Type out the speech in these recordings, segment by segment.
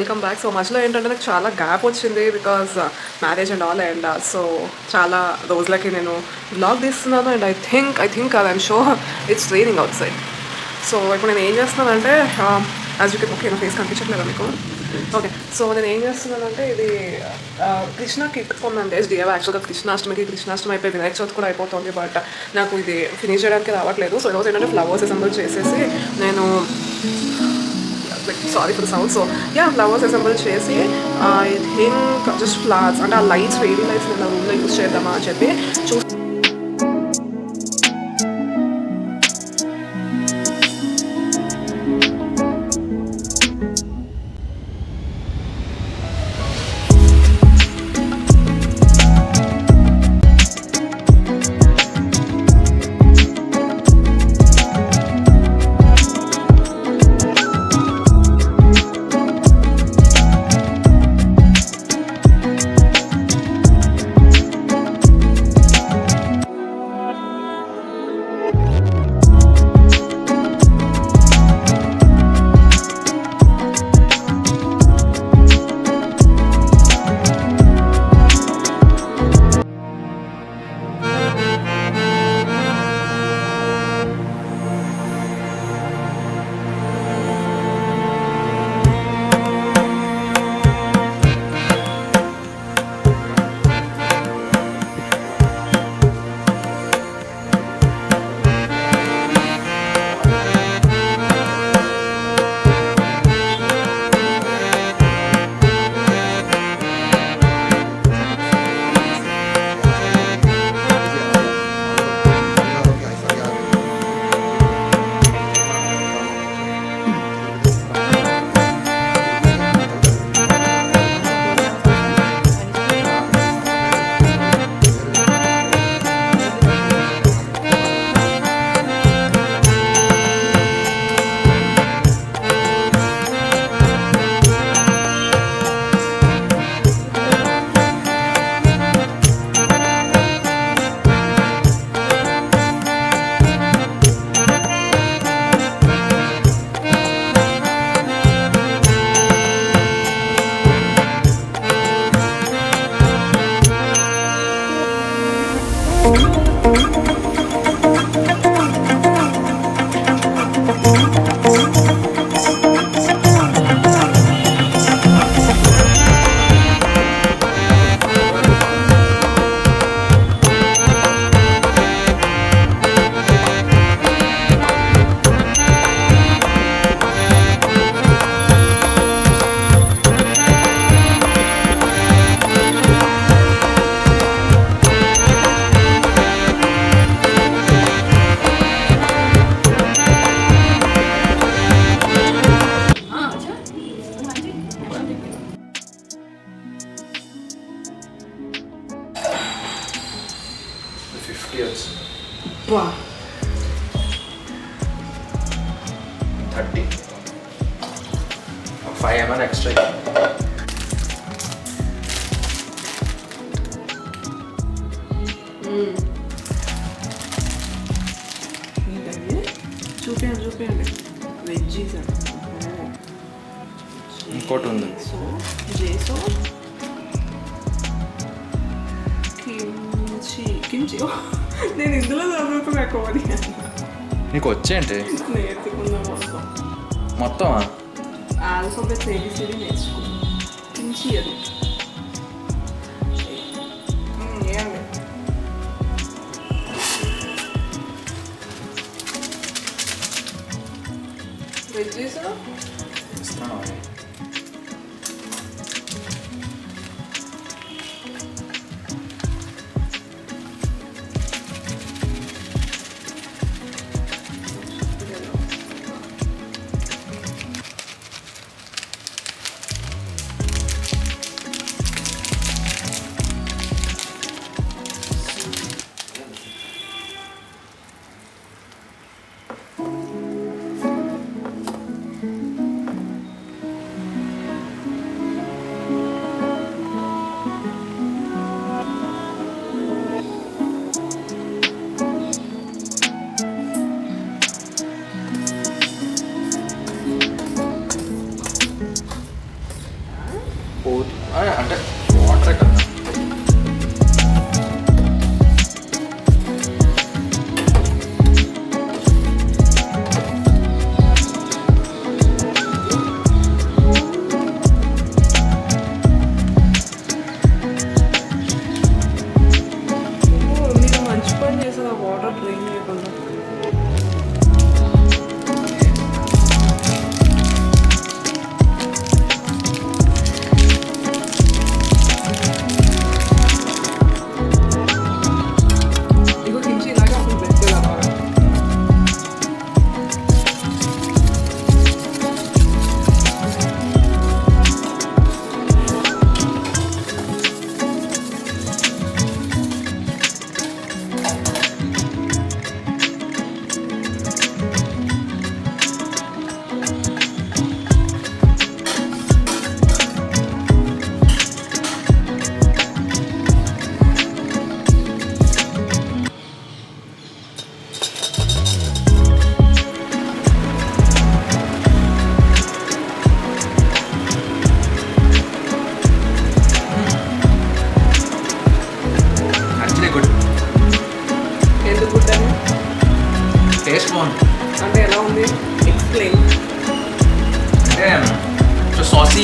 Welcome back. So మధ్యలో ఏంటంటే నాకు చాలా గ్యాప్ వచ్చింది because marriage and all and so చాలా రోజులకి నేను బ్లాగ్ తీస్తున్నాను and I think I'm show it's raining out side. So ఇప్పుడు నేను ఏం చేస్తున్నానంటే యాజ్ యూ కెన్ ఓకే నా ఫేస్ కనిపించట్లేదా మీకు? ఓకే, సో నేను ఏం చేస్తున్నానంటే ఇది కృష్ణ కిట్ కొన్నాను ఎస్డిఏ. యాక్చువల్గా కృష్ణాష్టమి అయిపోయి వినాయక చవితి కూడా అయిపోతుంది, బట్ నాకు ఇది ఫినిష్ చేయడానికి రావట్లేదు. సో ఈరోజు ఏంటంటే ఫ్లవర్స్ అసెంబుల్ చేసేసి నేను sorry for sound. So flowers assemble చేసి ఐ థింక్ జస్ట్ ఫ్లవర్స్ అంటే ఆ లైట్స్ వేడి లైట్స్ నేను రూమ్లో యూస్ చేద్దామా అని చెప్పి Wow. 30. 5 ml extra. చూపించండి వెజ్జీస్ ఇంకోటి ఉంది. జేసో కిమ్చి నేను ఇందులో చదువుతున్నాకోని నీకు వచ్చేంటి నేర్చుకున్నా మొత్తమా? ఆల్ఫాబెట్స్ ఏబిసిడి నేర్చుకున్నా. కిమ్చి అది ఏమండి వెజ్జీస్ ఇస్తాను.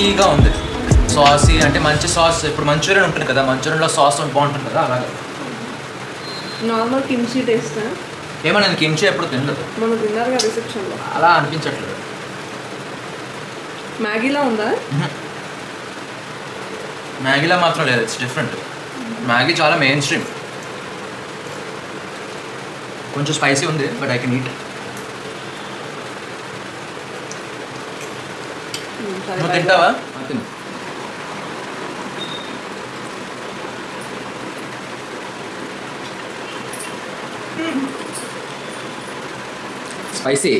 సాసీగా ఉంది. సాసీ అంటే మంచి సాస్. ఇప్పుడు మంచూరియన్ ఉంటుంది కదా, మంచూరియన్లో సాస్ బాగుంటుంది కదా, అలాగే. నార్మల్ కిమ్చి టేస్ట్ ఏమో నేను కిమ్చి ఎప్పుడు తినలేదు, మనం తిన్నారు కదా రిసెప్షన్లో. అలా అనిపించట్లేదు. మ్యాగీలా ఉందా? మ్యాగీలా మాత్రం లేదు, ఇట్స్ డిఫరెంట్. మ్యాగీ చాలా మెయిన్ స్ట్రీమ్. కొంచెం స్పైసీ ఉంది, బట్ ఐ కెన్ ఈట్. నువ్వు తింటావా? తిను. స్పైసీ.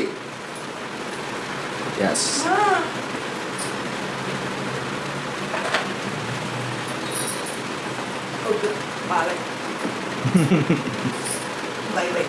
ఎస్. బాగా బై బై.